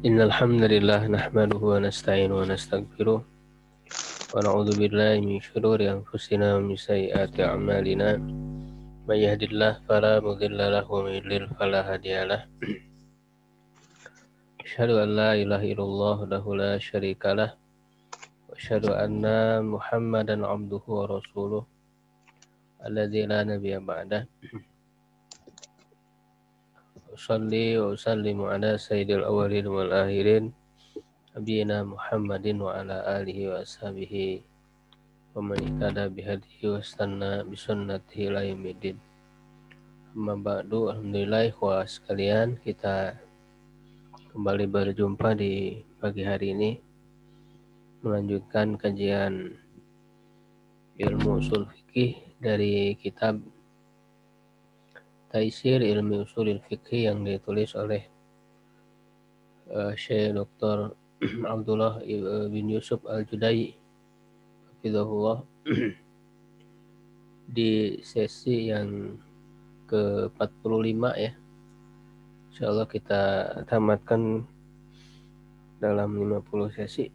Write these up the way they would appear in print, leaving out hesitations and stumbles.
Innal hamdalillah nahmaduhu wa nasta'inuhu wa nastaghfiruh wa na'udzu billahi min shururi anfusina wa min sayyiati a'malina. May yahdihillahu fala mudilla lahu wa may yudlil fala hadiyalah. Asyhadu an la ilaha illallah wahdahu la syarikalah wa asyhadu anna Muhammadan 'abduhu wa rasuluh alladzi la nabiyya ba'dah. Usalli wa usallimu ala sayyidil awwalin wal akhirin nabiyina Muhammadin wa ala alihi wa ashabihi wa man ihtada bihadihi wa istanna bisunnatihi ila yaumiddin. Amma ba'du, alhamdulillah ikhwah sekalian, kita kembali berjumpa di pagi hari ini melanjutkan kajian ilmu usul fikih dari kitab Taisir Ilmi Usulil Fikih yang ditulis oleh Syekh Dr. Abdullah bin Yusuf Al-Judai hafizahullah di sesi yang ke-45 ya. Insyaallah kita tamatkan dalam 50 sesi.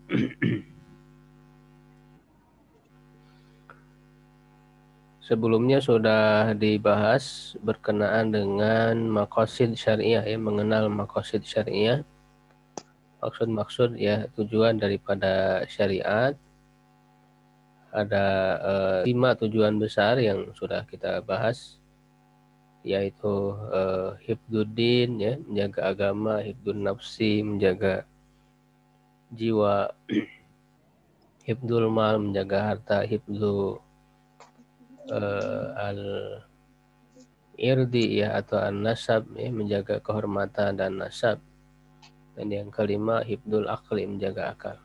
Sebelumnya sudah dibahas berkenaan dengan maqasid syariah ya, mengenal maqasid syariah. Maksud-maksud ya, tujuan daripada syariat. Ada 5 tujuan besar yang sudah kita bahas, yaitu hifdzuddin ya, menjaga agama, hifdzun nafsi, menjaga jiwa, hifdzul mal, menjaga harta, hifdzu al-irdi ya atau an-nasab ya, menjaga kehormatan dan nasab. Dan yang kelima hifdzul aqli, menjaga akal.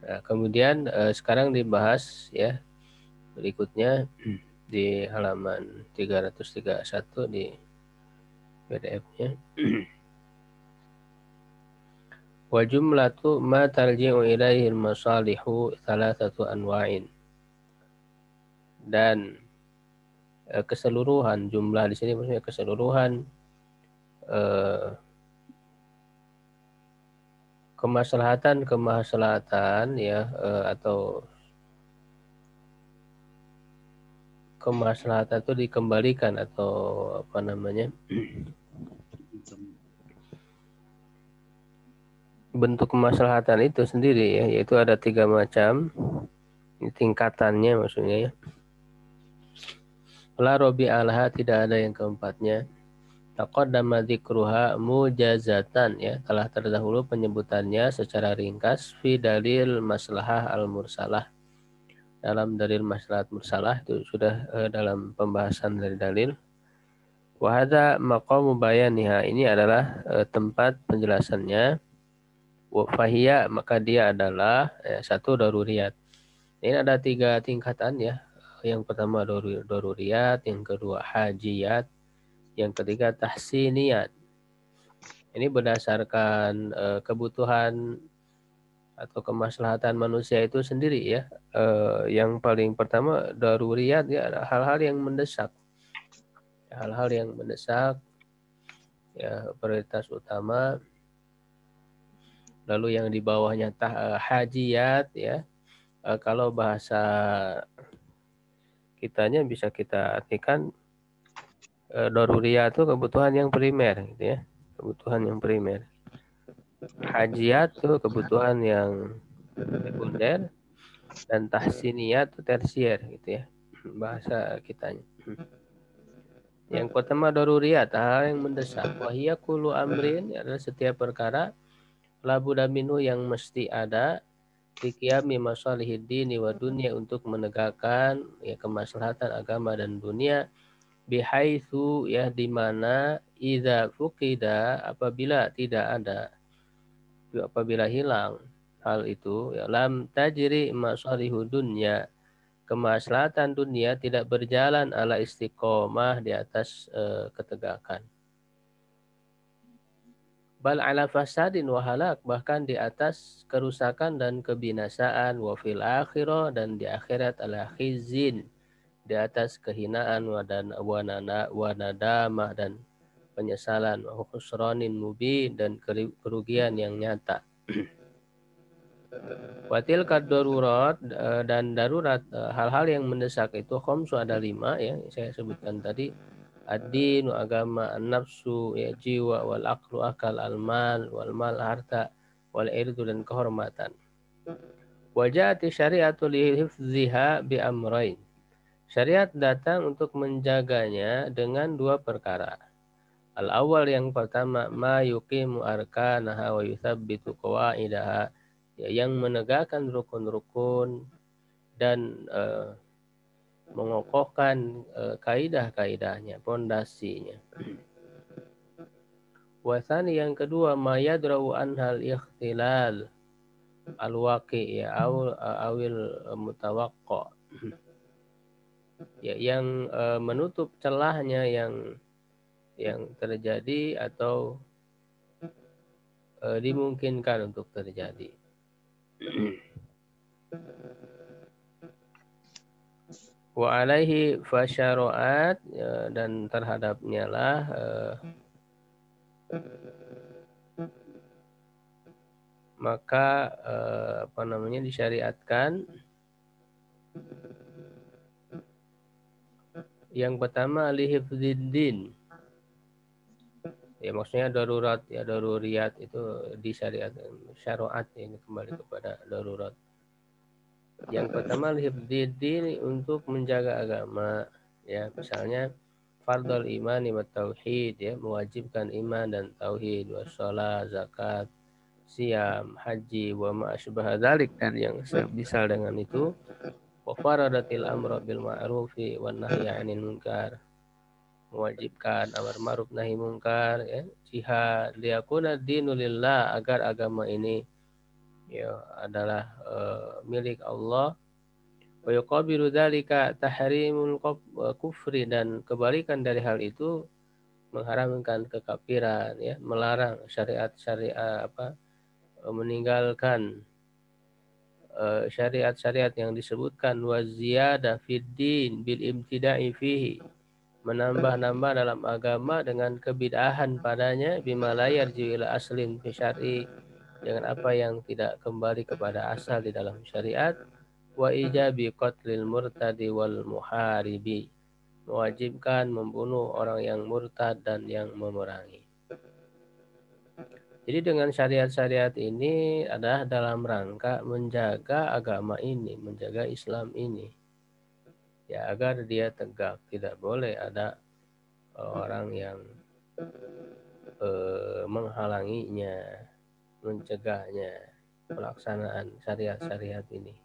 Nah, kemudian sekarang dibahas ya berikutnya di halaman 331 di PDF-nya. Wa jumlatu ma tarji'u ilaihi al-masalihu thalathatu anwa'in. Dan keseluruhan, jumlah di sini maksudnya keseluruhan kemaslahatan ya atau kemaslahatan itu dikembalikan atau apa namanya, bentuk kemaslahatan itu sendiri ya, yaitu ada 3 macam tingkatannya maksudnya ya. La rabi'alaha, tidak ada yang keempatnya. Taqaddama dzikruha mujazatan ya, telah terdahulu penyebutannya secara ringkas fi dalil maslahah al-mursalah, dalam dalil maslahat mursalah itu sudah dalam pembahasan dari dalil. Wa hadza maqamu bayaniha, ini adalah tempat penjelasannya. Wa fahiya, maka dia adalah satu daruriyat. Ini ada 3 tingkatan ya. Yang pertama daruriyat, yang kedua hajiyat, yang ketiga tahsiniyat. Ini berdasarkan kebutuhan atau kemaslahatan manusia itu sendiri ya. Yang paling pertama daruriyat ya, hal-hal yang mendesak. Hal-hal yang mendesak ya, prioritas utama. Lalu yang di bawahnya hajiyat ya. Kalau bahasa kitanya bisa kita artikan daruriyat itu kebutuhan yang primer gitu ya. Kebutuhan yang primer. Hajiyat itu kebutuhan yang sekunder, dan tahsiniyat itu tersier gitu ya, bahasa kitanya. Yang pertama daruriyat, hal yang mendesak. Wahiyya kullu amrin, adalah setiap perkara labuda minhu, yang mesti ada fi qiyami masalihid dini wa dunya, untuk menegakkan ya kemaslahatan agama dan dunia, bihaitsu ya, di mana idza fuqida, apabila tidak ada, apabila hilang hal itu ya, lam tajri masalihud dunya, kemaslahatan dunia tidak berjalan ala istiqomah, di atas ketegakan. Bal ala fasadin wa halak, bahkan di atas kerusakan dan kebinasaan. Wa fil akhirah, dan di akhirat ala khizin, di atas kehinaan, wa nadamah, dan penyesalan, wa khusranin mubin, dan kerugian yang nyata. Watil darurat, dan darurat, hal-hal yang mendesak itu khamsu, ada 5 ya, saya sebutkan tadi. Ad-din, agama, an-nafsu, ya, jiwa, wal aqlu, akal, al-mal, wal mal, harta, wal irdu, dan kehormatan. Wajati syari'atu lihifziha bi amrain. Syariat datang untuk menjaganya dengan 2 perkara. Al-awwal, yang pertama, ma yuqimu arkanaha wa yuthabbitu qawaidaha, ya, yang menegakkan rukun-rukun dan mengokohkan kaidah-kaidahnya, pondasinya. Wasani, yang kedua, ma yadra'u anhal ikhtilal al-waqi, ya, awil mutawaqqa, ya, yang menutup celahnya yang terjadi atau dimungkinkan untuk terjadi. Wa alaihi fasyaraat, dan terhadapnya lah maka disyariatkan. Yang pertama, lihifdziddin, ya, maksudnya darurat, ya, daruriyat itu disyariatkan, syariat ini kembali kepada darurat. Yang pertama, lihifdziddin, untuk menjaga agama, ya, misalnya fardhul iman wa tauhid, ya, mewajibkan iman dan tauhid, wassalat, zakat, siam, haji, wa ma asbaha dzalik, dan yang semisal dengan itu. Wa faradatil amra bil ma'rufi wan nahyi 'anil munkar, mewajibkan amar ma'ruf nahi munkar, ya, jihad, liyakuna dinu lillah, agar agama ini, ya, adalah milik Allah. Wa yuqabilu dzalika tahrimul kufri, dan kebalikan dari hal itu mengharamkan kekafiran, ya, melarang syariat-syariat, meninggalkan syariat-syariat yang disebutkan. Wa ziyadah fid din bil imtida'i fihi, menambah-nambah dalam agama dengan kebid'ahan padanya, bima la yarji ila aslin fi syar'i, dengan apa yang tidak kembali kepada asal di dalam syariat. Wa ijabi qatlil murtadi wal muharibi, mewajibkan membunuh orang yang murtad dan yang memerangi. Jadi dengan syariat-syariat ini adalah dalam rangka menjaga agama ini, menjaga Islam ini, ya, agar dia tegak. Tidak boleh ada orang yang menghalanginya, mencegahnya pelaksanaan syariat-syariat ini.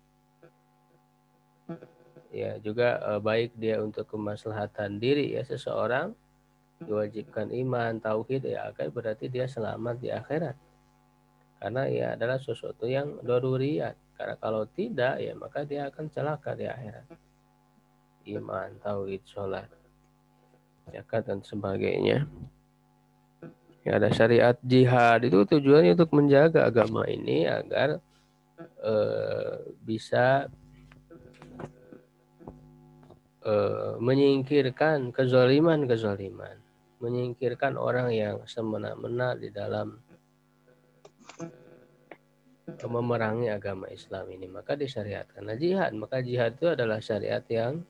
Ya, juga baik dia untuk kemaslahatan diri, ya, seseorang diwajibkan iman, tauhid, ya, agar berarti dia selamat di akhirat. Karena ia adalah sesuatu yang daruriyat. Karena kalau tidak, ya, maka dia akan celaka di akhirat. Iman, tauhid, sholat, zakat, dan sebagainya. Ya, ada syariat jihad, itu tujuannya untuk menjaga agama ini agar bisa menyingkirkan kezaliman, menyingkirkan orang yang semena-mena di dalam memerangi agama Islam ini. Maka disyariatkan jihad. Maka jihad itu adalah syariat yang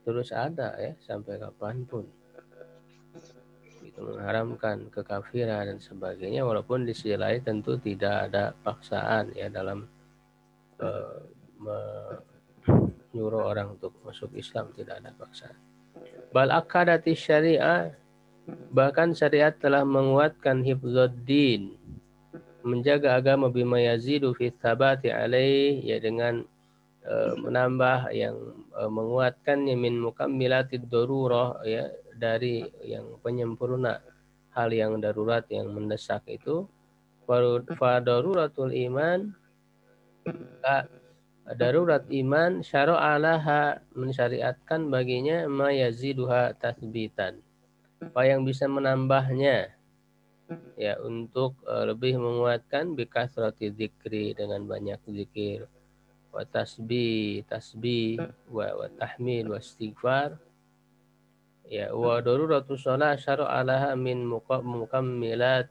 terus ada, ya, sampai kapanpun. Itu mengharamkan kekafiran dan sebagainya, walaupun di sisi lain tentu tidak ada paksaan, ya, dalam menyuruh orang untuk masuk Islam, tidak ada paksaan. Bal akadati syariah, bahkan syariat telah menguatkan hifdzuddin, menjaga agama, bima yazidu fi tsabati alaih, ya, dengan menambah yang menguatkannya, min mukammilatid darurah, ya, dari yang penyempurna hal yang darurat, yang mendesak itu. Fadaruratul iman, darurat iman, syara'alaha, mensyariatkan baginya, ma yaziduha tathbitan, apa yang bisa menambahnya, ya, untuk lebih menguatkan, bikasrati dzikri, dengan banyak zikir, wa tasbih, wa tahmid, wa istighfar, Ya, wa daruratu shalah syara'alaha min mukammilat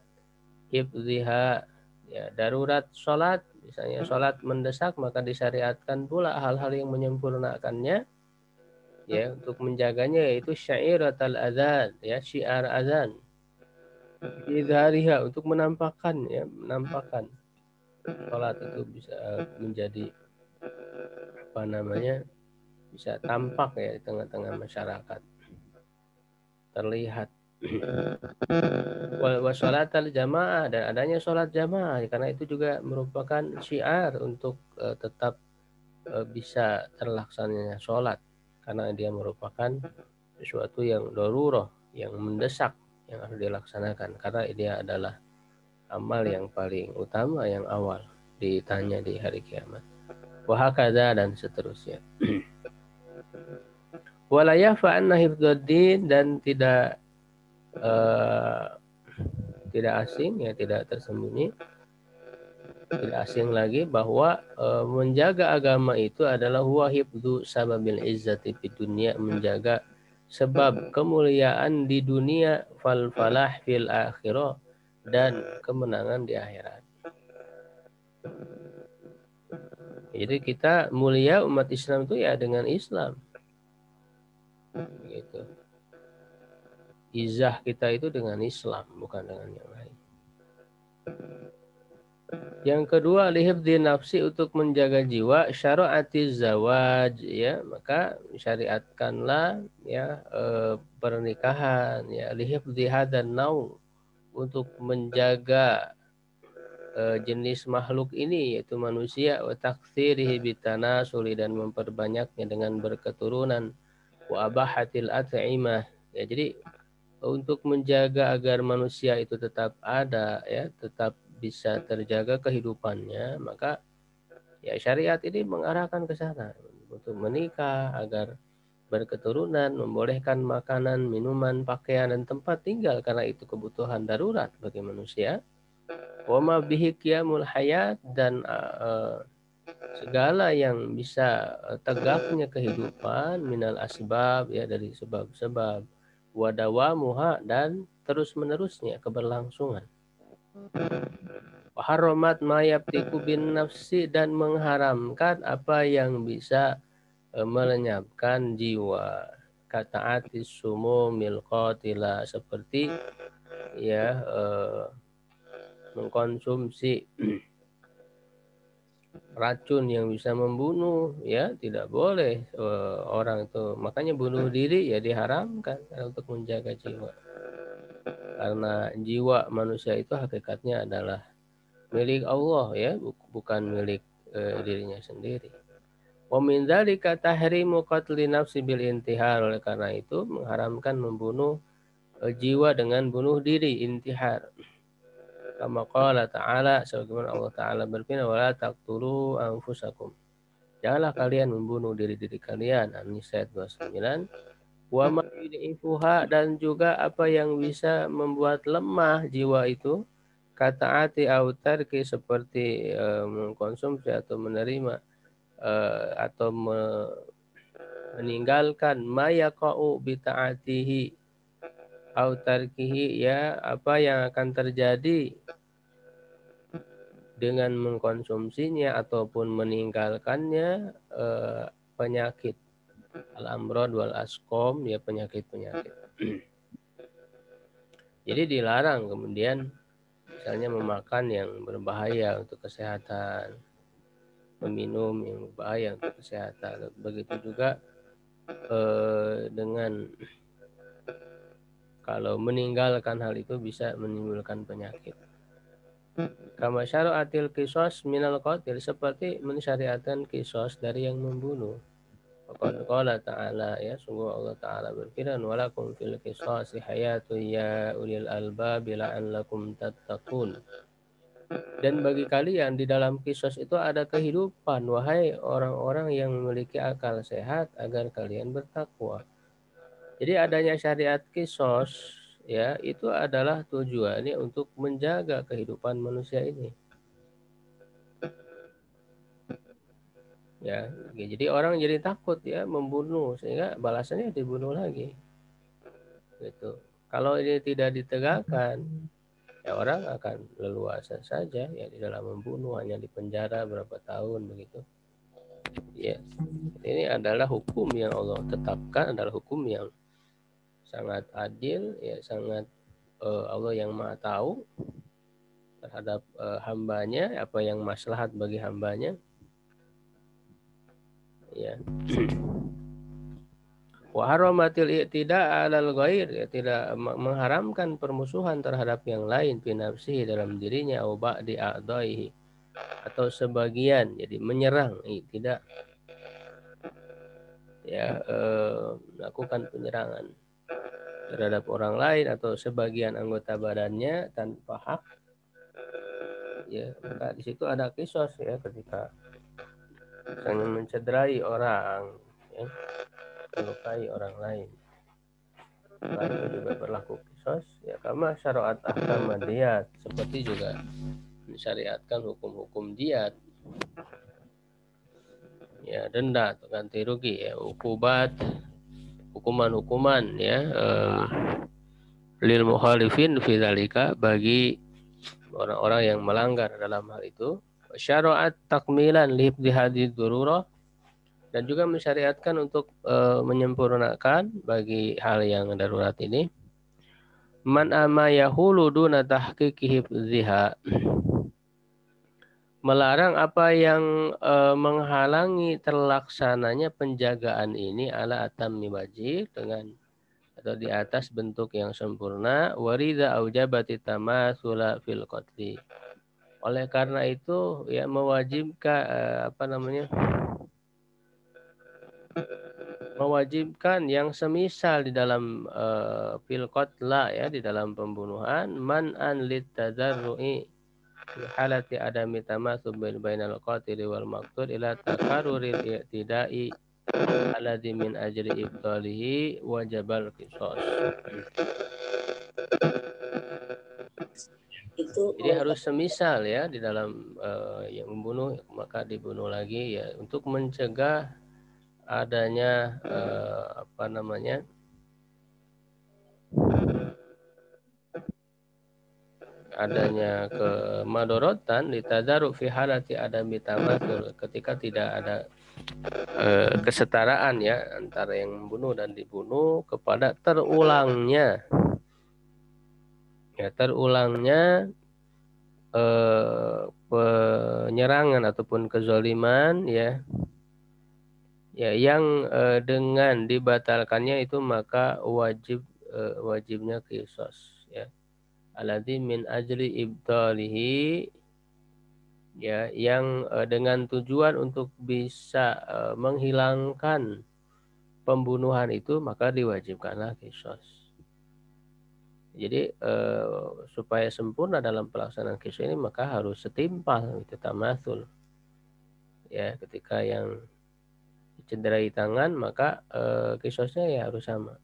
hifdhiha. Ya, darurat salat, misalnya salat mendesak maka disyariatkan pula hal-hal yang menyempurnakannya ya untuk menjaganya, yaitu syairatul adzan, ya syiar azan. Idhariha, untuk menampakkan ya, menampakkan salat itu bisa menjadi apa namanya? Bisa tampak ya di tengah-tengah masyarakat, terlihat. Wa sholatal jamaah, dan adanya sholat jamaah karena itu juga merupakan syiar untuk tetap bisa terlaksananya sholat, karena dia merupakan sesuatu yang darurah, yang mendesak, yang harus dilaksanakan karena dia adalah amal yang paling utama, yang awal ditanya di hari kiamat. Wahakadha, dan seterusnya. Walayah fa'anna hifdzuddin, dan tidak asing ya, tidak tersembunyi, tidak asing lagi bahwa menjaga agama itu adalah huwa hifdzu sababil izzati fid dunya, menjaga sebab kemuliaan di dunia, fal falah fil akhirah, dan kemenangan di akhirat. Jadi kita mulia umat Islam itu ya dengan Islam. Gitu. Izzah kita itu dengan Islam, bukan dengan yang lain. Yang kedua, lihifdzi nafsi, untuk menjaga jiwa, syara'ati zawaj, ya maka syariatkanlah ya pernikahan, ya lihifdzi hadan nau, untuk menjaga jenis makhluk ini yaitu manusia, wa taktsirihi bitanasuli, dan memperbanyaknya dengan berketurunan, wa abahatil at'imah, ya jadi untuk menjaga agar manusia itu tetap ada ya, tetap bisa terjaga kehidupannya, maka ya syariat ini mengarahkan ke sana untuk menikah agar berketurunan, membolehkan makanan, minuman, pakaian, dan tempat tinggal karena itu kebutuhan darurat bagi manusia. Wa ma bihi qiyamul hayat, dan segala yang bisa tegaknya kehidupan, minal asbab ya, dari sebab-sebab, wadawamuha, dan terus menerusnya keberlangsungan. Haramat mayabtiku bin nafsi, dan mengharamkan apa yang bisa melenyapkan jiwa, kata atis sumumil qatila, seperti ya mengkonsumsi racun yang bisa membunuh, ya tidak boleh orang itu, makanya bunuh diri ya diharamkan untuk menjaga jiwa, karena jiwa manusia itu hakikatnya adalah milik Allah ya, bukan milik dirinya sendiri. Wa min dzalika tahrimu qatli nafsi bil intihar, oleh karena itu mengharamkan membunuh jiwa dengan bunuh diri, intihar. Kama qala ta'ala, sebagaimana Allah Ta'ala berfirman, wala taqtulu anfusakum, janganlah kalian membunuh diri-diri kalian. An-Nisa ayat 29. Wa ma yud'ifuha, dan juga apa yang bisa membuat lemah jiwa itu, kata ati autarki, seperti mengkonsumsi atau menerima atau meninggalkan mayaqa'u bita'atihi autarkihi, ya apa yang akan terjadi dengan mengkonsumsinya ataupun meninggalkannya, penyakit al-amrod wal asqom, ya penyakit-penyakit. Jadi dilarang kemudian misalnya memakan yang berbahaya untuk kesehatan, meminum yang berbahaya untuk kesehatan. Begitu juga dengan kalau meninggalkan hal itu bisa menimbulkan penyakit. Kama syara'atil qisas minal qatil, seperti mensyariatkan qisas dari yang membunuh. Faqad qala ta'ala, ya sungguh Allah Ta'ala berfirman, walakum fil qisasi hayatun ya ulil albab la'allakum tattaqun, dan bagi kalian di dalam qisas itu ada kehidupan, wahai orang-orang yang memiliki akal sehat, agar kalian bertakwa. Jadi adanya syariat qisas ya, itu adalah tujuannya untuk menjaga kehidupan manusia ini. Ya, jadi orang jadi takut ya membunuh, sehingga balasannya dibunuh lagi. gitu. Kalau ini tidak ditegakkan, ya orang akan leluasa saja ya di dalam membunuh, hanya di penjara berapa tahun begitu. Ya, ini adalah hukum yang Allah tetapkan, adalah hukum yang sangat adil, ya sangat Allah yang Maha tahu terhadap hambanya, apa yang maslahat bagi hambanya. Ya. Wa haramatil i'tida 'alal ghair, ya tidak mengharamkan permusuhan terhadap yang lain fi nafsihi dalam dirinya, au ba'di a'daihi atau sebagian, jadi menyerang, tidak ya melakukan penyerangan terhadap orang lain atau sebagian anggota badannya tanpa hak, ya maka di situ ada kisos ya, ketika misalnya mencederai orang, ya, melukai orang lain, maka itu juga berlaku kisos ya, kama syariat ahkam diyat, seperti juga mensyariatkan hukum-hukum diat, ya denda atau ganti rugi, ya ukubat, hukuman-hukuman ya lil mukhalifin fi dzalika, bagi orang-orang yang melanggar dalam hal itu. Syariat takmilan li hadhihi dururah, dan juga mensyariatkan untuk menyempurnakan bagi hal yang darurat ini. Man ama yahulu duna tahqiqi hifdziha, melarang apa yang menghalangi terlaksananya penjagaan ini ala atammi wajib, dengan atau di atas bentuk yang sempurna. Warida aujabati tamatsula fil qatli, oleh karena itu ya mewajibkan mewajibkan yang semisal di dalam fil qatla, ya di dalam pembunuhan, man'an lit tadarru'i fi halati adami tamasul bainal qatil wal maqtul ila takarruril i'tida'i alladhi min ajli ibtalihi wajabal qisas. Jadi harus semisal ya di dalam yang membunuh, maka dibunuh lagi ya, untuk mencegah adanya adanya kemadorotan ditadaru fi halati adami tamasul, ketika tidak ada kesetaraan ya antara yang membunuh dan dibunuh, kepada terulangnya penyerangan ataupun kezaliman ya yang dengan dibatalkannya itu maka wajibnya qisas ya, alladzi min ajli ibtalihi, ya yang dengan tujuan untuk bisa menghilangkan pembunuhan itu, maka diwajibkanlah qisas. Jadi supaya sempurna dalam pelaksanaan qisas ini, maka harus setimpal, itu tamatsul. Ya, ketika yang cederai tangan, maka qisasnya ya harus sama,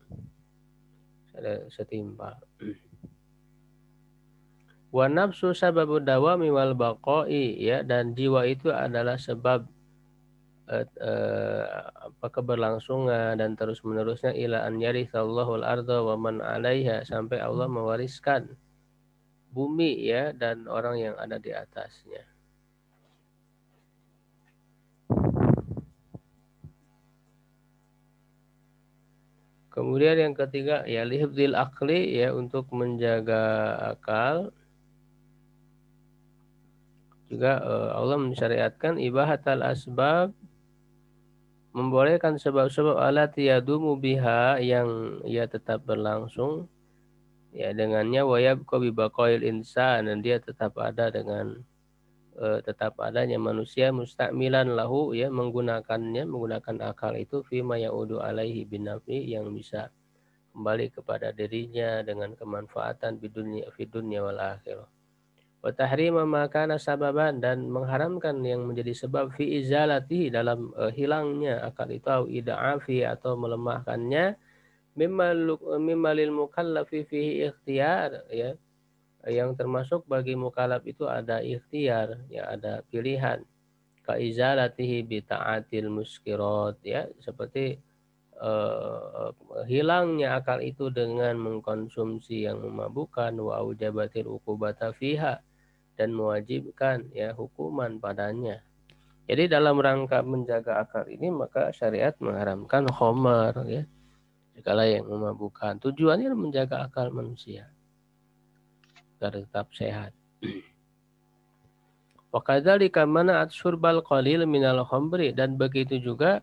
setimpal. Wa nafsu sababu dawami wal baqai, ya dan jiwa itu adalah sebab keberlangsungan dan terus menerusnya, ila an yaritsallahu al-ardha wa man 'alaiha, sampai Allah mewariskan bumi ya dan orang yang ada di atasnya. Kemudian yang ketiga ya lihfdzil aqli, ya untuk menjaga akal. Juga Allah mensyariatkan ibahatal asbab, membolehkan sebab-sebab alati yadumu biha, yang ia tetap berlangsung ya dengannya, wa yabqa bi baqail insan, dan dia tetap ada dengan tetap adanya manusia, mustakmilan lahu, ya menggunakan akal itu, fima yaudu alaihi bin nafi, yang bisa kembali kepada dirinya dengan kemanfaatan di dunia wal akhirah. Wa tahrima ma kana sababan, dan mengharamkan yang menjadi sebab fi izalatihi, dalam hilangnya akal itu, au ida'afi, atau melemahkannya, mimma lil mukallafi fihi ikhtiyar, ya yang termasuk bagi mukallaf itu ada ikhtiar, ya ada pilihan. Ka izalatihi bi ta'atil muskirat, ya seperti hilangnya akal itu dengan mengkonsumsi yang memabukkan, wa aujabatil uqubata fiha, dan mewajibkan ya hukuman padanya. Jadi dalam rangka menjaga akal ini maka syariat mengharamkan khamar ya, segala yang memabukkan. Tujuannya menjaga akal manusia agar tetap sehat. Wa kadzalika mana'at syurbal qalil minal khamri, dan begitu juga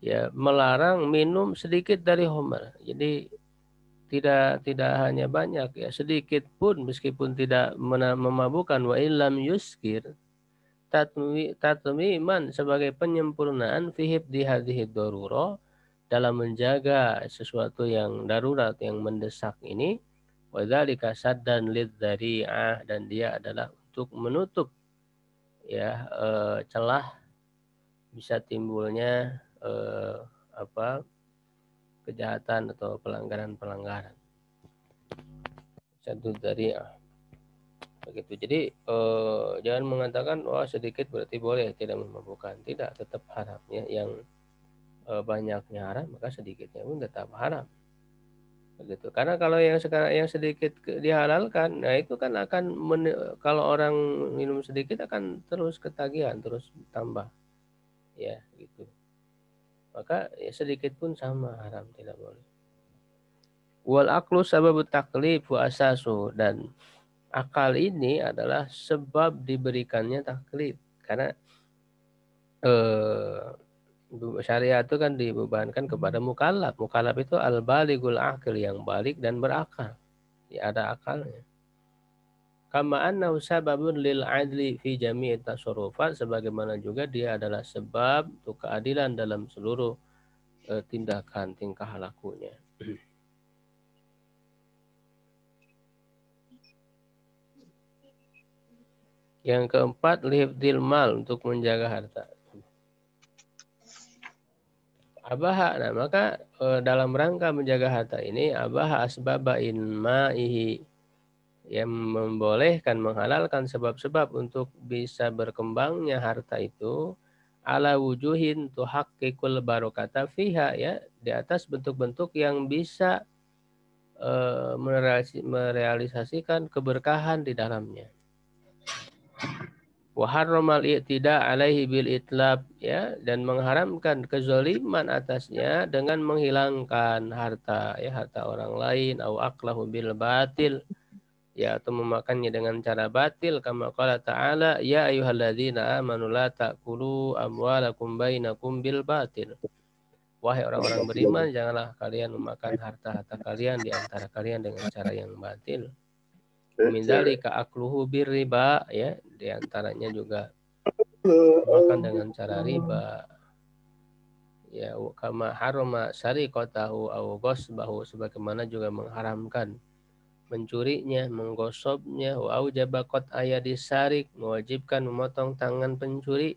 ya melarang minum sedikit dari khamar. Jadi tidak hanya banyak ya, sedikit pun meskipun tidak memabukkan. Wa illam yuskir tatmiman, sebagai penyempurnaan fihib di hadhihi darurah, dalam menjaga sesuatu yang darurat yang mendesak ini. Wa dzalika saddan lidzari'ah, dan dia adalah untuk menutup ya celah bisa timbulnya kejahatan atau pelanggaran-pelanggaran. Satu dari begitu. Jadi jangan mengatakan wah sedikit berarti boleh tidak memabukkan. Tidak, tetap haram ya. Yang banyaknya haram maka sedikitnya pun tetap haram. Begitu. Karena kalau yang sekarang yang sedikit dihalalkan, nah itu kan akan kalau orang minum sedikit akan terus ketagihan, terus tambah. Ya, gitu. Maka ya sedikit pun sama haram, tidak boleh. Wal aklu sababut taklif wa asasu, dan akal ini adalah sebab diberikannya taklif. Karena syariat itu kan dibebankan kepada mukallaf. Mukallaf itu al-baligul aqil, yang balik dan berakal. Ya, ada akalnya. Kama annahu sababun lil adli fi jami'i tasarrufat, sebagaimana juga dia adalah sebab untuk keadilan dalam seluruh tindakan tingkah lakunya. Yang keempat, lihfdil mal, untuk menjaga harta. Abaha, nah maka dalam rangka menjaga harta ini, abaha asbaba inma'ihi, yang membolehkan, menghalalkan sebab-sebab untuk bisa berkembangnya harta itu, ala wujuhin tuhaqqiqul barokata fiha, ya, di atas bentuk-bentuk yang bisa merealisasikan keberkahan di dalamnya. Wa harramal i'tida alaihi bil itlab, ya, dan mengharamkan kezaliman atasnya dengan menghilangkan harta, ya, harta orang lain, au aqlahu bil batil, ya, atau memakannya dengan cara batil, kama qala ta'ala ya ayyuhalladzina amanu la ta'kulu amwalakum bainakum bil batil. Wahai orang-orang beriman, janganlah kalian memakan harta-harta kalian di antara kalian dengan cara yang batil. Min dzalika akluhu birriba, ya, di antaranya juga makan dengan cara riba, ya, kama harama sariqatahu au ghasbahu, sebagaimana juga mengharamkan mencurinya, menggosobnya, wa aujaba qat'a disarik, mewajibkan memotong tangan pencuri,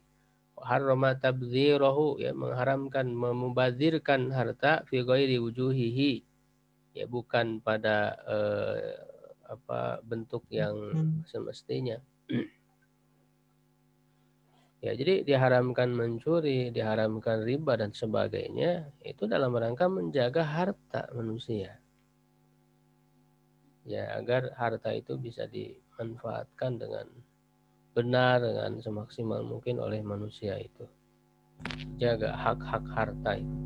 wa harama tabdzirahu, ya, mengharamkan memubadzirkan harta, fi ghairi wujuhihi, ya, bukan pada bentuk yang semestinya. Ya, jadi diharamkan mencuri, diharamkan riba dan sebagainya, itu dalam rangka menjaga harta manusia. Ya, agar harta itu bisa dimanfaatkan dengan benar, dengan semaksimal mungkin oleh manusia itu. Jaga hak-hak harta itu.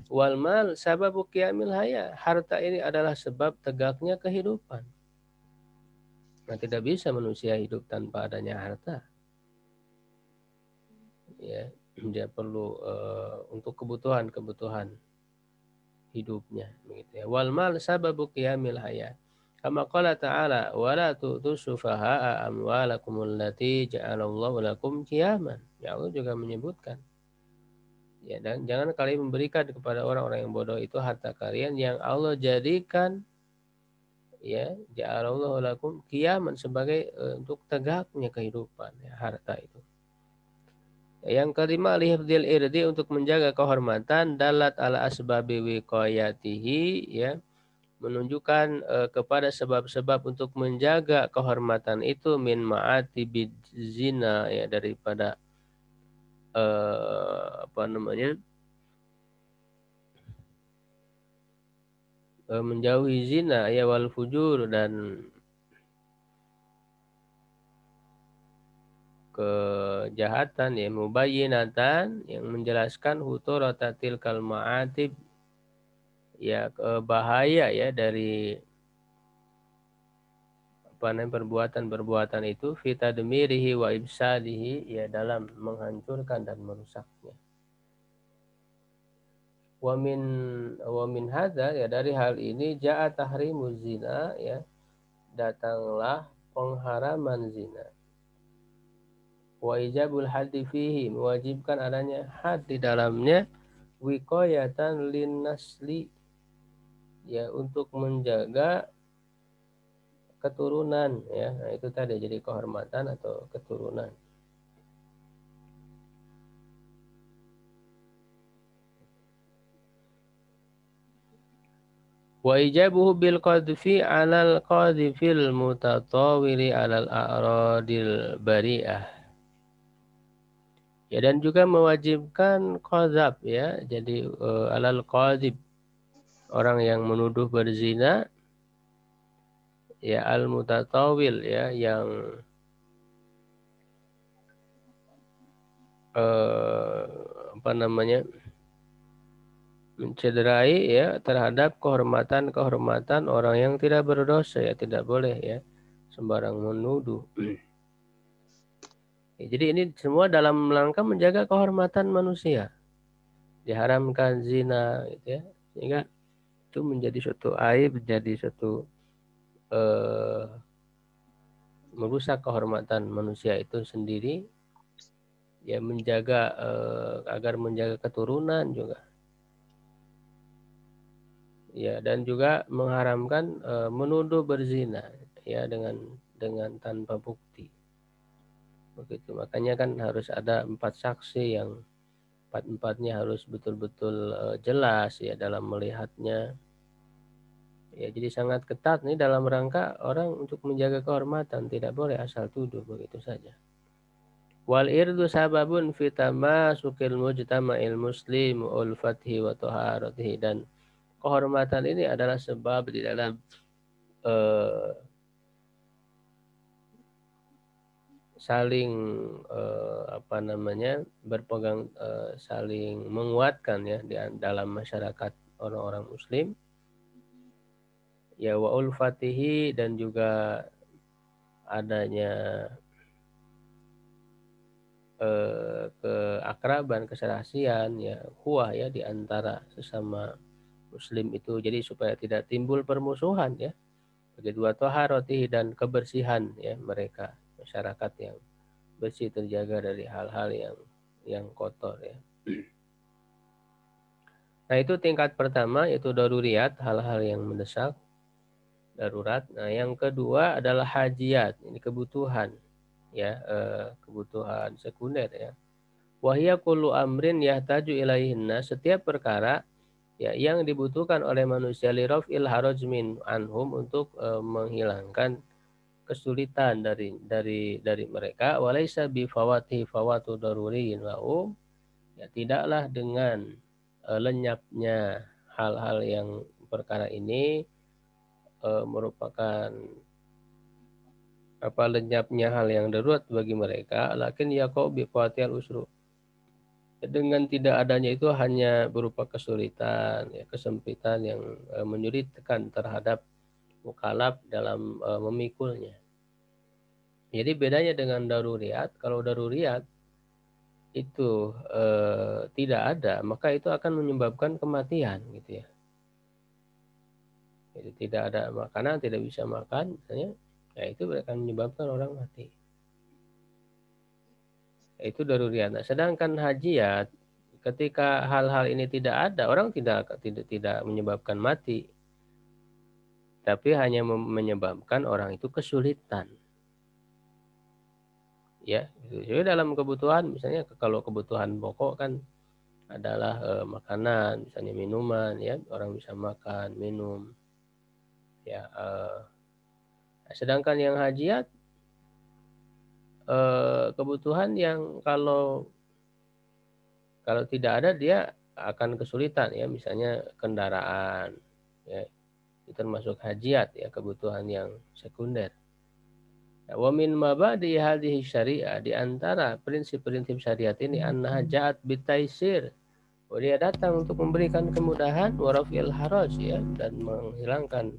Wal mal sababu qiyamil haya, harta ini adalah sebab tegaknya kehidupan. Nah, tidak bisa manusia hidup tanpa adanya harta. Ya, dia perlu untuk kebutuhan hidupnya, begitu ya. Wal mal sababu qiyamil haya, kama qala ta'ala wala tu'tu sufaha'a amwalakum allati ja'alallahu lakum qiyaman. Ya, Allah juga menyebutkan, ya, dan jangan kalian memberikan kepada orang-orang yang bodoh itu harta kalian yang Allah jadikan, ya, ja'alallahu lakum qiyaman, sebagai untuk tegaknya kehidupan, ya, harta itu. Yang kelima, lihfdil irdi, untuk menjaga kehormatan, dalat ala asbabi wiqayatihi, ya, menunjukkan kepada sebab-sebab untuk menjaga kehormatan itu, min ma'ati zina, ya, daripada menjauhi zina ya wal fujur dan kejahatan ya mubayyinatan yang menjelaskan huturatil kal ma'atib ya bahaya ya dari perbuatan-perbuatan itu fitadmirihi wa ibsadihi ya dalam menghancurkan dan merusaknya. Wa min hadza ya dari hal ini ja'a tahrimuz zina ya datanglah pengharaman zina. Wa ijabul haddi fihi mewajibkan adanya had di dalamnya wiqayatan lin nasli ya untuk menjaga keturunan ya. Nah, itu tadi jadi kehormatan atau keturunan. Wa ijabuhu bil qadfi 'alal qadhifil mutatawwili 'alal a'radil bari'ah. Ya dan juga mewajibkan qadzaf ya. Jadi alal qadzib orang yang menuduh berzina ya al mutatawil ya yang apa namanya mencederai ya terhadap kehormatan orang yang tidak berdosa ya tidak boleh ya sembarang menuduh. Ya, jadi ini semua dalam rangka menjaga kehormatan manusia. Diharamkan zina gitu ya. Sehingga itu menjadi suatu aib, menjadi suatu merusak kehormatan manusia itu sendiri. Ya menjaga agar menjaga keturunan juga. Ya dan juga mengharamkan menuduh berzina ya dengan tanpa bukti. Begitu. Makanya kan harus ada 4 saksi yang empat-empatnya harus betul-betul jelas ya dalam melihatnya. Ya jadi sangat ketat nih dalam rangka orang untuk menjaga kehormatan, tidak boleh asal tuduh begitu saja. Wal irdu sababun fi tamasukil mujtama'il muslim ulfatihi wa taharatihi dan kehormatan ini adalah sebab di dalam saling berpegang saling menguatkan ya di dalam masyarakat orang-orang muslim ya wa ulfatihi dan juga adanya keakraban keserasian ya huwa ya di antara sesama muslim itu jadi supaya tidak timbul permusuhan ya kedua taharatihi dan kebersihan ya mereka masyarakat yang bersih terjaga dari hal-hal yang kotor ya. Nah itu tingkat pertama yaitu daruriyat hal-hal yang mendesak darurat. Nah yang kedua adalah hajiyat ini kebutuhan ya kebutuhan sekunder ya. Wahya kullu amrin yahtaju ilaihinna setiap perkara ya yang dibutuhkan oleh manusia lirafil haraj min anhum untuk menghilangkan kesulitan dari mereka walaisa bi fawati fawatu daruriyin lahum ya tidaklah dengan lenyapnya hal-hal yang perkara ini merupakan lenyapnya hal yang darurat bagi mereka lakin yaqau bi qatil usru dengan tidak adanya itu hanya berupa kesulitan ya kesempitan yang menyulitkan terhadap mukalaf dalam memikulnya. Jadi bedanya dengan daruriyat, kalau daruriyat itu tidak ada, maka itu akan menyebabkan kematian gitu ya. Jadi tidak ada makanan, tidak bisa makan, misalnya, ya itu akan menyebabkan orang mati. Itu daruriyat. Nah, sedangkan hajiyat, ketika hal-hal ini tidak ada, orang tidak menyebabkan mati, tapi hanya menyebabkan orang itu kesulitan. Ya, jadi dalam kebutuhan, misalnya kalau kebutuhan pokok kan adalah makanan, misalnya minuman, ya orang bisa makan, minum, ya. Sedangkan yang hajiyat kebutuhan yang kalau tidak ada dia akan kesulitan, ya misalnya kendaraan, ya itu termasuk hajiat ya, kebutuhan yang sekunder. Wa min mabadi hadhihi syariah, di antara prinsip-prinsip syariat ini, annaha ja'at bitaisir, dia datang untuk memberikan kemudahan, warafil haraj ya, dan menghilangkan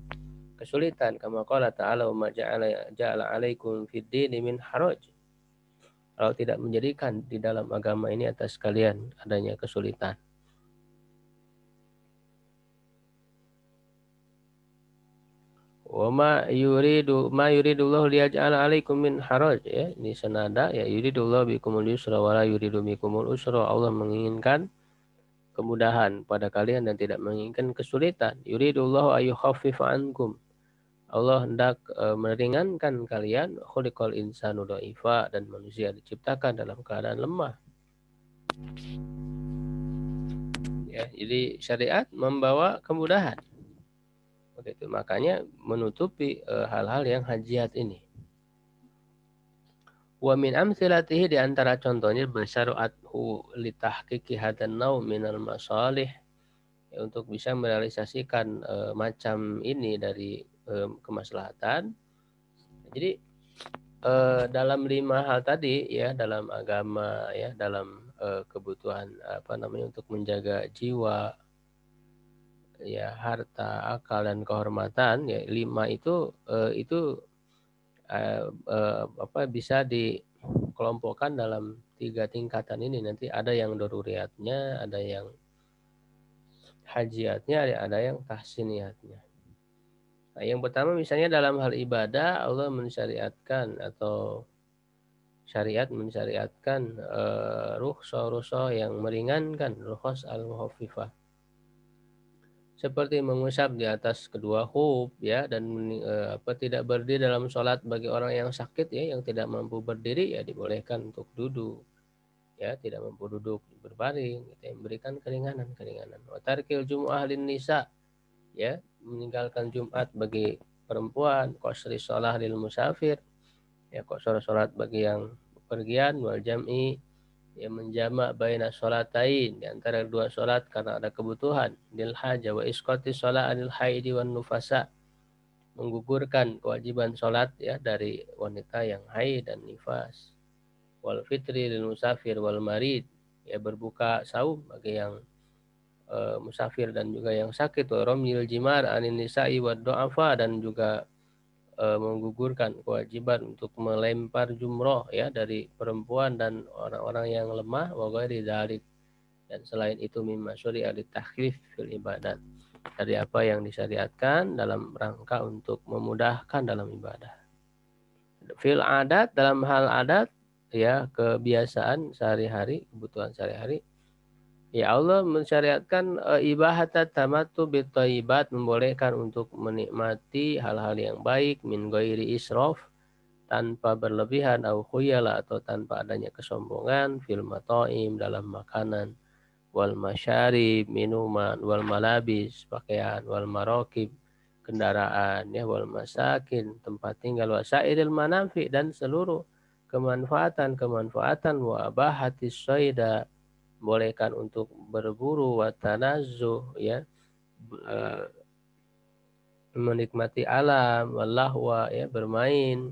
kesulitan. Kama qala ta'ala, wa ma ja'ala 'alaikum fid dini min haraj. Kalau tidak menjadikan di dalam agama ini atas kalian adanya kesulitan. Wa ma yuridullahu liyaj'ala 'alaikum min haraj ya, ini senada ya, yuridullahu bikumul yusra wa la yuridu bikumul usra. Allah menginginkan kemudahan pada kalian dan tidak menginginkan kesulitan. Yuridullahu ayyukhaffifa ankum. Allah hendak meringankan kalian. Khuliqal insanu dha'ifa, dan manusia diciptakan dalam keadaan lemah. Ya, jadi syariat membawa kemudahan. Begitu, makanya menutupi hal-hal yang hajiat ini. Wa min amsilatihi, di antara contohnya, basyara'athu litahqiqi hadan naum minal masalih, ya, untuk bisa merealisasikan macam ini dari kemaslahatan. Jadi dalam 5 hal tadi ya, dalam agama ya, dalam kebutuhan untuk menjaga jiwa ya, harta, akal, dan kehormatan ya, 5 itu bisa dikelompokkan dalam 3 tingkatan ini. Nanti ada yang daruriyatnya, ada yang hajiatnya, ada yang tahsiniyatnya. Nah, yang pertama misalnya dalam hal ibadah, Allah mensyariatkan atau syariat mensyariatkan rukhsah yang meringankan, rukhsah al-muhaffifah, seperti mengusap di atas kedua khuf ya, dan tidak berdiri dalam sholat bagi orang yang sakit ya, yang tidak mampu berdiri ya dibolehkan untuk duduk ya, tidak mampu duduk berbaring gitu, yang memberikan keringanan. Wa tarkil jumu'ah lin nisa, ya, meninggalkan Jumat bagi perempuan, qasri shalah lil musafir, ya, qasar salat bagi yang bepergian, wal jam'i, ya, menjamak baina sholatain, di antara 2 salat karena ada kebutuhan, lil haja, wa isqati shalah anil haidi wan nufasa, menggugurkan kewajiban salat ya dari wanita yang haid dan nifas, wal fitri lil musafir wal marid, ya, berbuka saum bagi yang musafir dan juga yang sakit, wa ramyil jimar anin nisa'i wad du'afa, dan juga menggugurkan kewajiban untuk melempar jumroh ya dari perempuan dan orang-orang yang lemah, wa ghairi dzalik, dan selain itu, mimma syuri'a litakhlif fil ibadat, dari apa yang disyariatkan dalam rangka untuk memudahkan dalam ibadah. Fil adat, dalam hal adat ya, kebiasaan sehari-hari, kebutuhan sehari-hari, ya, Allah mensyariatkan ibahatat tamattu bithayyibat, membolehkan untuk menikmati hal-hal yang baik, min ghairi israf, tanpa berlebihan, au khuyala, atau tanpa adanya kesombongan, fil mataim, dalam makanan, wal masyarib, minuman, wal malabis, pakaian, wal marokib, kendaraan, ya, wal masakin, tempat tinggal, wasairil manafi, dan seluruh kemanfaatan, wa abahatis sayda, bolehkan untuk berburu, watanazuh ya, menikmati alam, walahwa ya, bermain,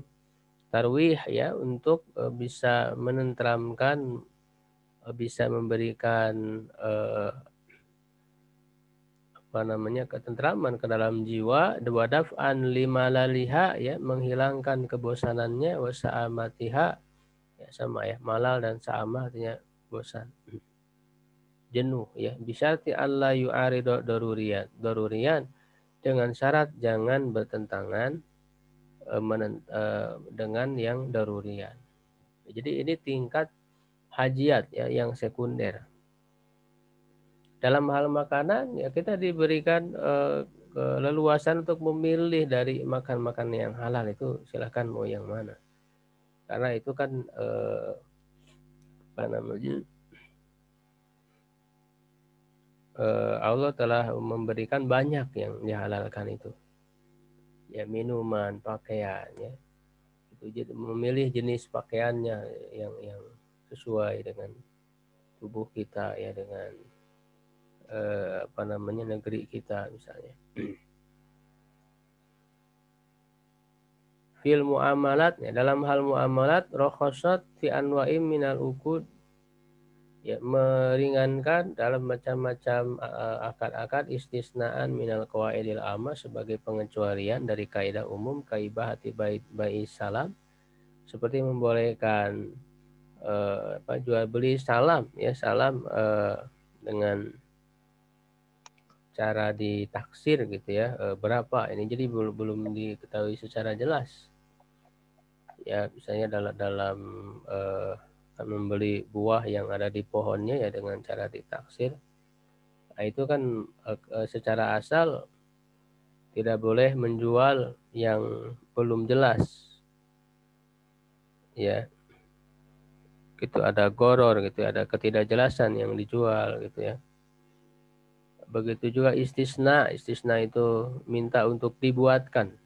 tarwih ya, untuk bisa menenteramkan, bisa memberikan ketentraman ke dalam jiwa, wadaf'an lima laliha ya, menghilangkan kebosanannya, wasa'amatiha ya, sama ya, malal dan sa'amah artinya bosan, jenuh ya, bisyarti alla yu'aridu daruriyan, dengan syarat jangan bertentangan dengan yang darurian. Jadi ini tingkat hajiat ya, yang sekunder. Dalam hal makanan ya, kita diberikan keleluasan untuk memilih dari makan yang halal, itu silahkan mau yang mana, karena itu kan Allah telah memberikan banyak yang dihalalkan itu ya, minuman, pakaian ya, itu. Jadi memilih jenis pakaiannya yang sesuai dengan tubuh kita ya, dengan negeri kita misalnya. fil muamalat, ya, dalam hal muamalat, rokhosat fi anwa'im minal uqud, ya, meringankan dalam macam-macam akad-akad, istisnaan minal qawaidil amma, sebagai pengecualian dari kaidah umum kaibahati bai salam, seperti membolehkan jual beli salam, ya, salam dengan cara ditaksir gitu ya, berapa ini, jadi belum diketahui secara jelas, ya, misalnya dalam membeli buah yang ada di pohonnya, ya, dengan cara ditaksir. Nah, itu kan secara asal tidak boleh menjual yang belum jelas, ya, gitu, ada goror gitu, ada ketidakjelasan yang dijual gitu ya. Begitu juga istisna, istisna itu minta untuk dibuatkan,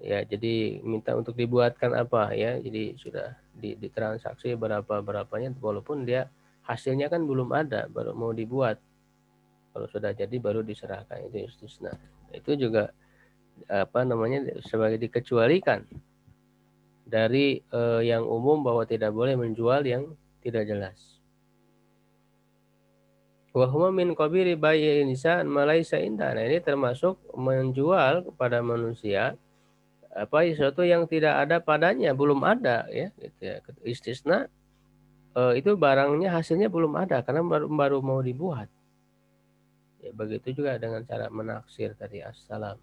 ya, jadi minta untuk dibuatkan apa, ya, jadi sudah ditransaksi berapanya, walaupun dia hasilnya kan belum ada, baru mau dibuat, kalau sudah jadi baru diserahkan, itu istisna. Itu juga sebagai dikecualikan dari yang umum, bahwa tidak boleh menjual yang tidak jelas. Wa huma min qabili bai'il insan ma laysa indah. Nah, ini termasuk menjual kepada manusia apa sesuatu yang tidak ada padanya, belum ada, ya, gitu ya. Istisna itu barangnya hasilnya belum ada karena baru mau dibuat. Ya, begitu juga dengan cara menaksir tadi assalam.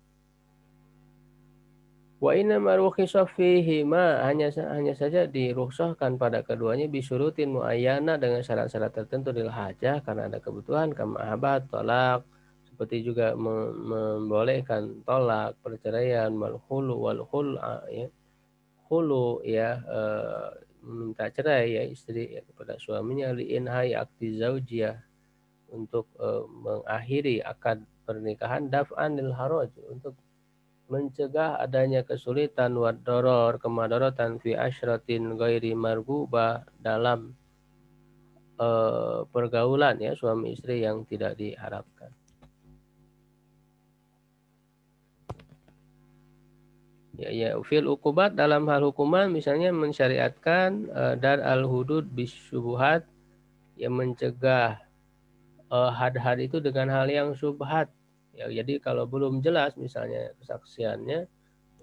Wa inna ma rukhisa fihima, hanya saja dirukhsahkan pada keduanya bisurutin muayyana, dengan syarat-syarat tertentu, lil hajah, karena ada kebutuhan, kama habat tolak, seperti juga membolehkan tolak, perceraian, wal khul'a, ya, khulu, ya, meminta cerai, ya, istri, ya, kepada suaminya, li inhai akdi zaujiyah, untuk mengakhiri akad pernikahan, daf'an lil haraj, untuk mencegah adanya kesulitan, wad doror, kemadorotan, fi asyratin ghairi margubah, dalam pergaulan, ya, suami istri yang tidak diharapkan. Ya, fil ukubat, dalam hal hukuman, misalnya mensyariatkan dar al hudud bisyubuhat, yang mencegah had-had itu dengan hal yang subhat, ya, jadi kalau belum jelas misalnya kesaksiannya,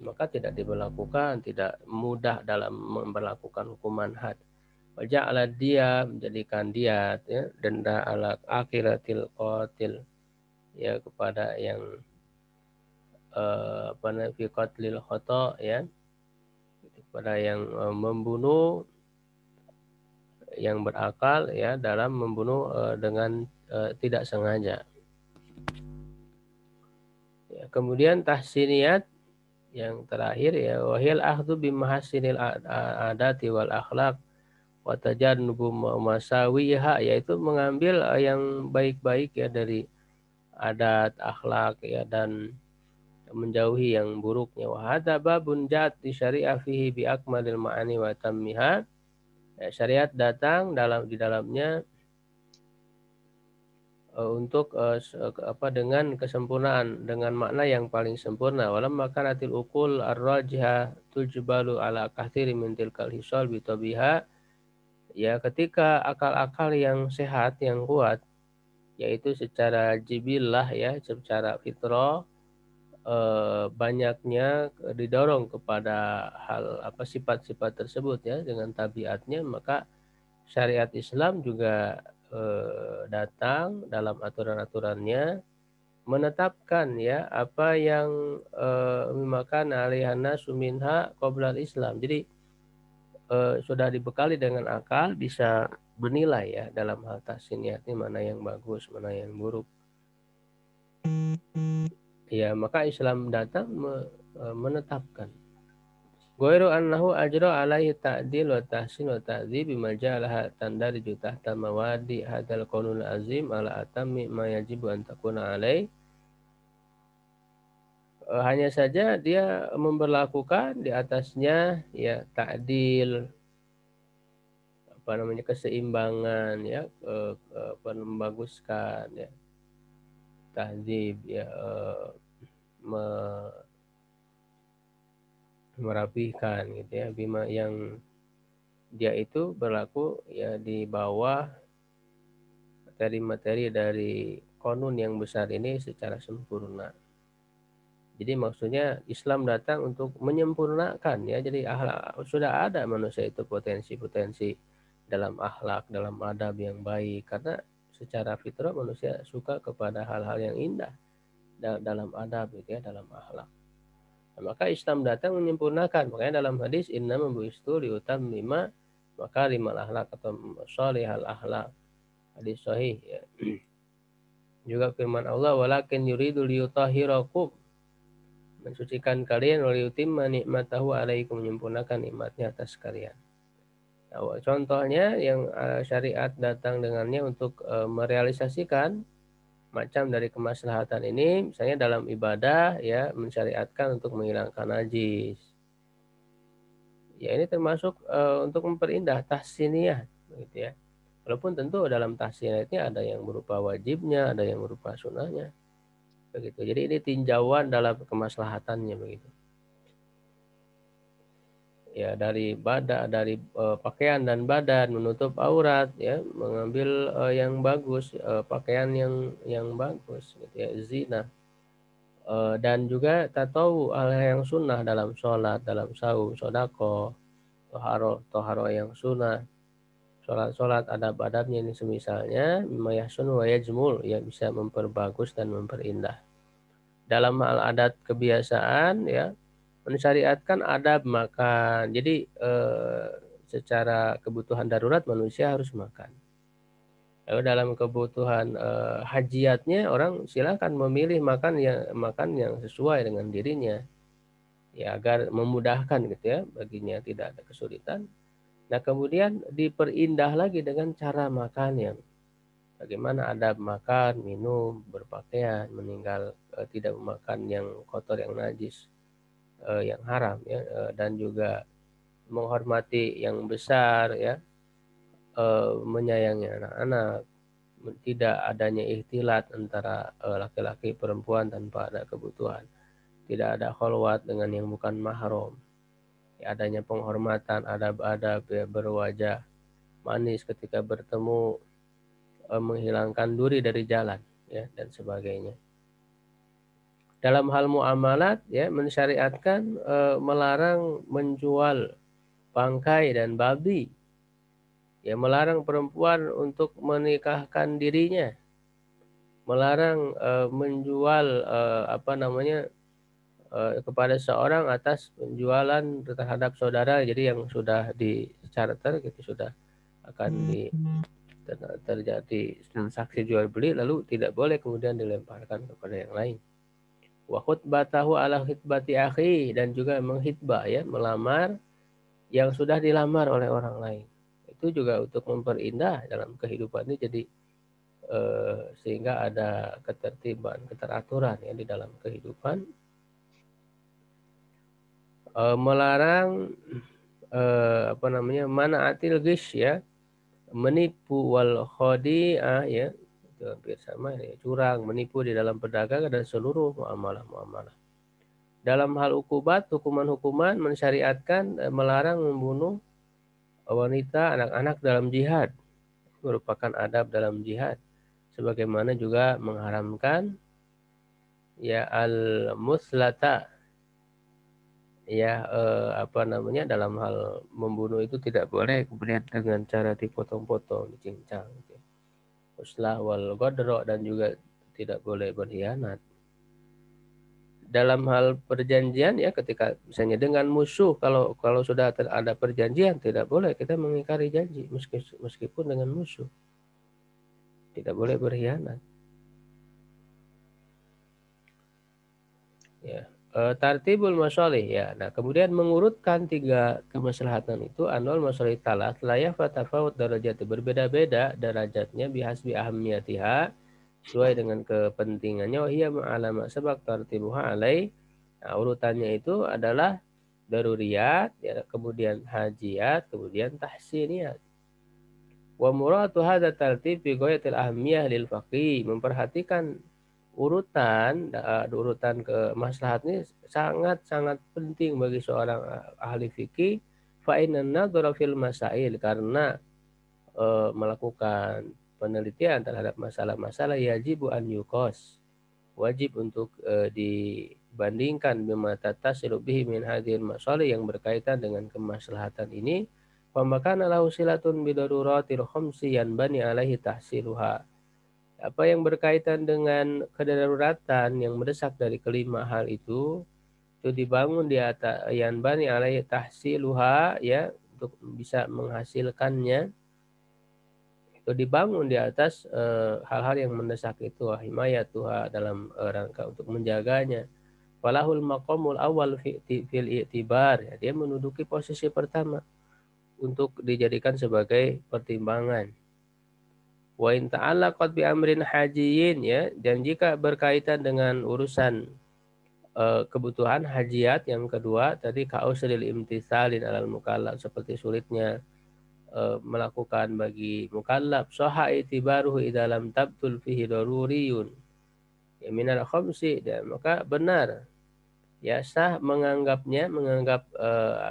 maka tidak diberlakukan, tidak mudah dalam memperlakukan hukuman had. Wajah ala dia, menjadikan diat, ya, denda ala akhiratil qatil, ya, kepada yang fi qatlil khata, ya, kepada yang membunuh yang berakal, ya, dalam membunuh dengan tidak sengaja. Ya, kemudian tahsiniyat yang terakhir, ya, wahil akhdhu bimahasinil adati wal akhlaq wa tajannubu masawiha, yaitu mengambil yang baik-baik, ya, dari adat, akhlak, ya, dan menjauhi yang buruknya. Wa hadza babun jat di syariah fihi bi akmalil ma'ani wa tammiha. Ya, syariat datang di dalamnya untuk dengan kesempurnaan, dengan makna yang paling sempurna. Walam makanatil uqul ar-rajihah tujbalu ala katsiri min tilkal hisal bi tabiha. Ya, ketika akal-akal yang sehat, yang kuat, yaitu secara jibillah, ya, secara fitrah, banyaknya didorong kepada hal sifat-sifat tersebut, ya, dengan tabiatnya, maka syariat Islam juga datang dalam aturan-aturannya, menetapkan, ya, apa yang memakan alihana suminha qoblal Islam. Jadi sudah dibekali dengan akal, bisa bernilai, ya, dalam hal tahsin niat ini, mana yang bagus, mana yang buruk. Ya, maka Islam datang menetapkan. Ghairu annahu ajra alaihi ta'dil wa tahsin wa ta'dzib bima ja'alaha tandariju tahta mawadi hadzal qaulul azim ala atammi ma yajibu an takuna alaihi. Hanya saja dia memberlakukan di atasnya, ya, ta'dil, keseimbangan, ya, membaguskan, ya, tahdzib, ya, merapihkan gitu ya, bima yang dia itu berlaku ya di bawah materi-materi dari konun yang besar ini secara sempurna. Jadi maksudnya Islam datang untuk menyempurnakan ya. Jadi akhlak sudah ada manusia itu potensi-potensi dalam akhlak, dalam adab yang baik, karena secara fitrah manusia suka kepada hal-hal yang indah dalam adab gitu ya, dalam akhlak. Nah, maka Islam datang menyempurnakan. Makanya dalam hadis inna buistu liutammima makarimal akhlak atau sholihal akhlak. Hadis sahih ya. Juga firman Allah walakin yuridu liyutahhirakum, mensucikan kalian waliyutimma nikmatahu alaikum, menyempurnakan nikmatnya atas kalian. Nah, contohnya yang syariat datang dengannya untuk merealisasikan macam dari kemaslahatan ini, misalnya dalam ibadah ya mensyariatkan untuk menghilangkan najis. Ya ini termasuk untuk memperindah tahsiniyah gitu ya. Walaupun tentu dalam tahsiniyah ini ada yang berupa wajibnya, ada yang berupa sunnahnya. Begitu. Jadi ini tinjauan dalam kemaslahatannya begitu. Ya dari pakaian dan badan, menutup aurat ya, mengambil yang bagus, pakaian yang bagus gitu ya, zina. Dan juga tahu hal yang sunnah dalam sholat, dalam saum, sodako, toharo yang sunnah, sholat adab-adabnya ini semisalnya, mayasun wa yajmul ya, bisa memperbagus dan memperindah. Dalam hal adat kebiasaan ya, mensyariatkan adab makan. Jadi secara kebutuhan darurat manusia harus makan. Lalu dalam kebutuhan hajiatnya orang silakan memilih makan yang sesuai dengan dirinya. Ya agar memudahkan gitu ya, baginya tidak ada kesulitan. Nah, kemudian diperindah lagi dengan cara makan yang bagaimana adab makan, minum, berpakaian, tidak memakan yang kotor, yang najis, yang haram ya, dan juga menghormati yang besar ya, menyayangi anak-anak, tidak adanya ikhtilat antara laki-laki perempuan tanpa ada kebutuhan, tidak ada kholwat dengan yang bukan mahram, ya, adanya penghormatan, adab-adab ya, berwajah manis ketika bertemu, menghilangkan duri dari jalan ya, dan sebagainya. Dalam hal muamalat ya mensyariatkan melarang menjual bangkai dan babi, ya melarang perempuan untuk menikahkan dirinya, melarang menjual kepada seorang atas penjualan terhadap saudara, jadi yang sudah di charter gitu, sudah akan terjadi transaksi jual beli, lalu tidak boleh kemudian dilemparkan kepada yang lain. Wa khutbatahu ala khitbati akhi, dan juga menghitbah ya, melamar yang sudah dilamar oleh orang lain. Itu juga untuk memperindah dalam kehidupan ini, jadi sehingga ada ketertiban, keteraturan ya di dalam kehidupan. Melarang manaatil ghish ya, menipu, wal khadi'ah ya, itu hampir sama ya, curang, menipu di dalam perdagangan dan seluruh muamalah-muamalah. Dalam hal hukuman-hukuman mensyariatkan melarang membunuh wanita, anak-anak dalam jihad, merupakan adab dalam jihad, sebagaimana juga mengharamkan ya al-muslata ya, dalam hal membunuh itu tidak boleh kemudian dengan cara dipotong-potong, dicincang gitu. Uslah wal godro, dan juga tidak boleh berkhianat. Dalam hal perjanjian ya, ketika misalnya dengan musuh, kalau sudah ada perjanjian tidak boleh kita mengingkari janji meskipun dengan musuh. Tidak boleh berkhianat. Ya. Tartibul masalih ya. Nah, kemudian mengurutkan 3 kemaslahatan itu, anwal masalih talat layah fatafawut darajat, berbeda-beda derajatnya bihasbi ahamiyatiha, sesuai dengan kepentingannya. Wahiyya ma'alama sebab tartibuha alai. Nah, urutannya itu adalah daruriyat ya, kemudian hajiat, kemudian tahsiniyat. Wa muratu hadza tartib fi ghayatil ahamiyah lil faqih, memperhatikan urutan ke maslahat ini sangat-sangat penting bagi seorang ahli fikih. Fa inna nadhara fil masail, karena melakukan penelitian terhadap masalah-masalah yajibu an yuqas, wajib untuk dibandingkan bima tattasilu bihi min hadhil masalih, yang berkaitan dengan kemaslahatan ini. Wa makana lahu silatun bidaruratil khamsi yanbani alaihi tahsiluha, apa yang berkaitan dengan kedaruratan yang mendesak dari kelima hal itu dibangun di atas yanbani alaihi tahsiluha, ya, untuk bisa menghasilkannya, itu dibangun di atas hal-hal yang mendesak itu, himayatuha, dalam rangka untuk menjaganya. Walahul maqamul awal fil i'tibar, ya, dia menduduki posisi pertama untuk dijadikan sebagai pertimbangan. Wa in ta'allaqat bi amrin hajiyin, ya, dan jika berkaitan dengan urusan kebutuhan hajiat yang kedua tadi, kausril imtithalin alal mukallaf, seperti sulitnya melakukan bagi mukallaf, sahha itibaruhu idalam tabtul fihi daruriyun, ya, minal khamsi, dan maka benar, ya, sah menganggap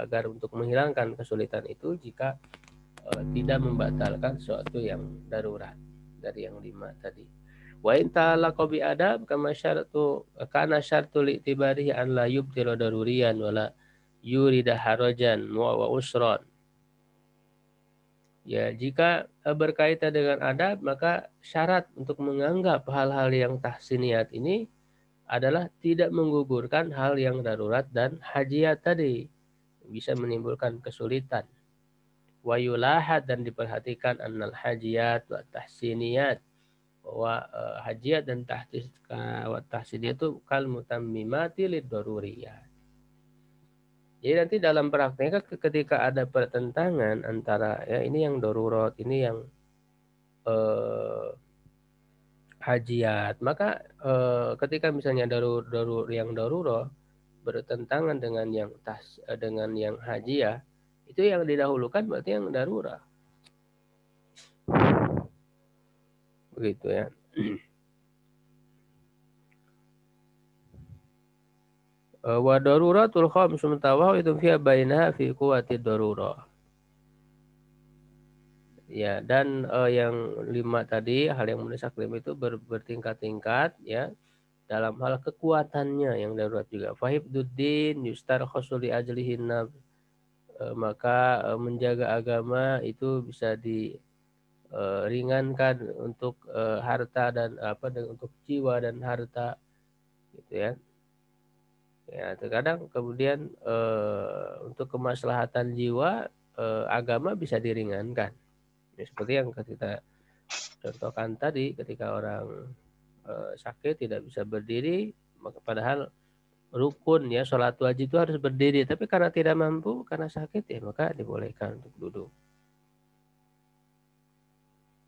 agar untuk menghilangkan kesulitan itu jika tidak membatalkan sesuatu yang darurat dari yang 5 tadi. Wa in ta'allaqa bi adab kama syaratu kana syartul i'tibarihi an la yubtila daruriyan wala yurida harajan wa usran. Ya, jika berkaitan dengan adab, maka syarat untuk menganggap hal-hal yang tahsiniyat ini adalah tidak menggugurkan hal yang darurat dan hajiat tadi, bisa menimbulkan kesulitan. Wa yulahat, dan diperhatikan annal hajiyat wa tahsiniyat, bahwa hajiat dan tahsiniyat itu kal mutammimati lid daruriyat. Jadi nanti dalam prakteknya ketika ada pertentangan antara, ya, ini yang darurat, ini yang hajiat, maka ketika misalnya yang darurah bertentangan dengan yang hajiah, itu yang didahulukan berarti yang darurat, begitu, ya. Wa daruratul khamsun tawahidun fiha bainaha fi quwwati darurah. Ya, dan yang 5 tadi, hal yang mendesak 5 itu bertingkat-tingkat, ya, dalam hal kekuatannya yang darurat juga. Fahibduddin yustarkhasu li ajlihin nab, maka menjaga agama itu bisa diringankan untuk harta dan untuk jiwa dan harta, gitu, ya. Ya, terkadang kemudian untuk kemaslahatan jiwa, agama bisa diringankan. Ya, seperti yang kita contohkan tadi, ketika orang sakit tidak bisa berdiri, maka padahal rukun, ya, sholat wajib itu harus berdiri, tapi karena tidak mampu, karena sakit, ya, maka dibolehkan untuk duduk.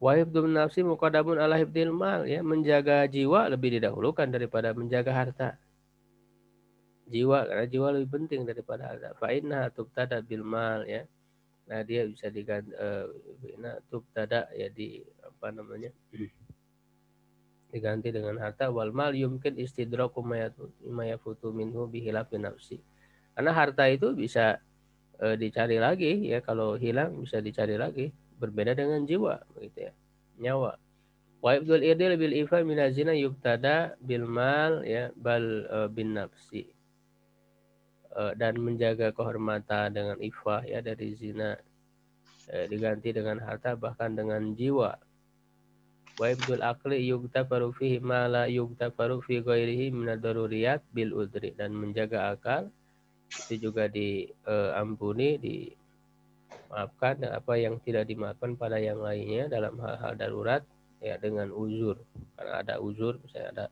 Wa hifdzun nafsi muqaddamun ala hifdzil mal, ya, menjaga jiwa lebih didahulukan daripada menjaga harta. Karena jiwa lebih penting daripada harta. Fa inna tubtada bil mal, ya. Nah, dia bisa diganti tubtada, ya, diganti dengan harta. Wal mal yumkin istidraku mayafutu minhu bihilafin nafsi. Karena harta itu bisa dicari lagi, ya, kalau hilang bisa dicari lagi, berbeda dengan jiwa, begitu, ya, nyawa. Wa ibdul idil bil ifa min azina yubtada bil mal, ya, bal bin nafsi. Dan menjaga kehormatan dengan ifah, ya, dari zina diganti dengan harta, bahkan dengan jiwa. Wa ibdul aqli yugtafaru fihi ma la yugtafaru fi ghairihi min ad-daruriyat bil udri, dan menjaga akal itu juga diampuni, dimaafkan apa yang tidak dimaafkan pada yang lainnya dalam hal-hal darurat, ya, dengan uzur. Karena ada uzur, misalnya ada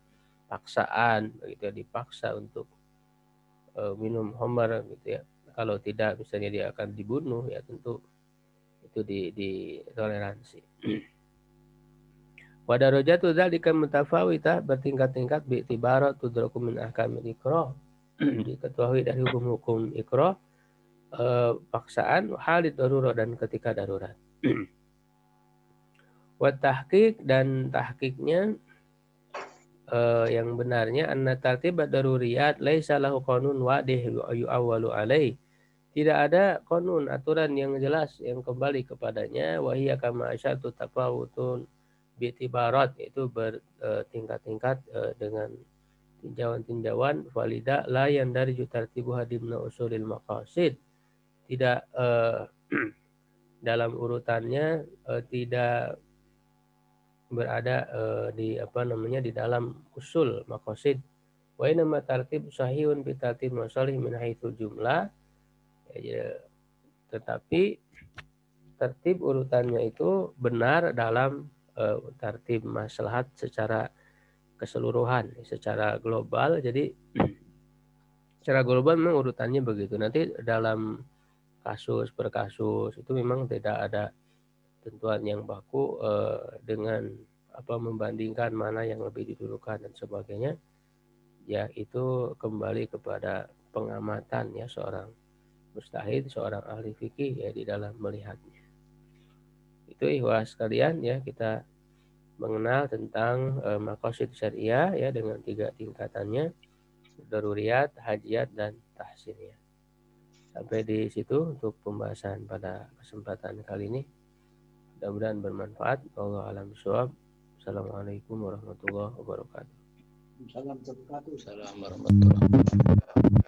paksaan, begitu, ya, dipaksa untuk minum khamar, gitu, ya. Kalau tidak, misalnya dia akan dibunuh, ya, tentu itu ditoleransi. Wa darajatu dzalika mutafawitah, bertingkat-tingkat, bi i'tibarat tudraku min ahkamil ikrah, diketahui dari hukum-hukum ikrah, paksaan, halid darurat, dan ketika darurat. Wa tahqiq, dan tahqiqnya yang benarnya anna tartib ad-daruriyat laisa lahu qanun wadih yu'awwalu alaih. Tidak ada konun aturan yang jelas yang kembali kepadanya, wahia kama asyatu tafawutun bi'tibarat, yaitu bertingkat-tingkat dengan tinjauan-tinjauan valida la yang dari jutartibu hadimna usulil maqasid. Tidak dalam urutannya tidak berada di di dalam usul maqasid. Wa inama tartib sahihun bi tartib masalih min haitsul jumlah. Ya, tetapi tertib urutannya itu benar dalam tertib maslahat secara keseluruhan, secara global. Jadi secara global memang urutannya begitu. Nanti dalam kasus per kasus itu memang tidak ada tentuan yang baku dengan membandingkan mana yang lebih didulukan dan sebagainya. Ya itu kembali kepada pengamatan ya seorang mujtahid, seorang ahli fikih ya di dalam melihatnya. Itu ikhwas sekalian ya, kita mengenal tentang maqasid syariah ya dengan 3 tingkatannya, daruriyat, hajiyat, dan tahsiniyah. Sampai di situ untuk pembahasan pada kesempatan kali ini. Mudah-mudahan bermanfaat. Wallahu a'lam bishawab. Assalamualaikum warahmatullahi wabarakatuh. Assalamualaikum warahmatullahi wabarakatuh.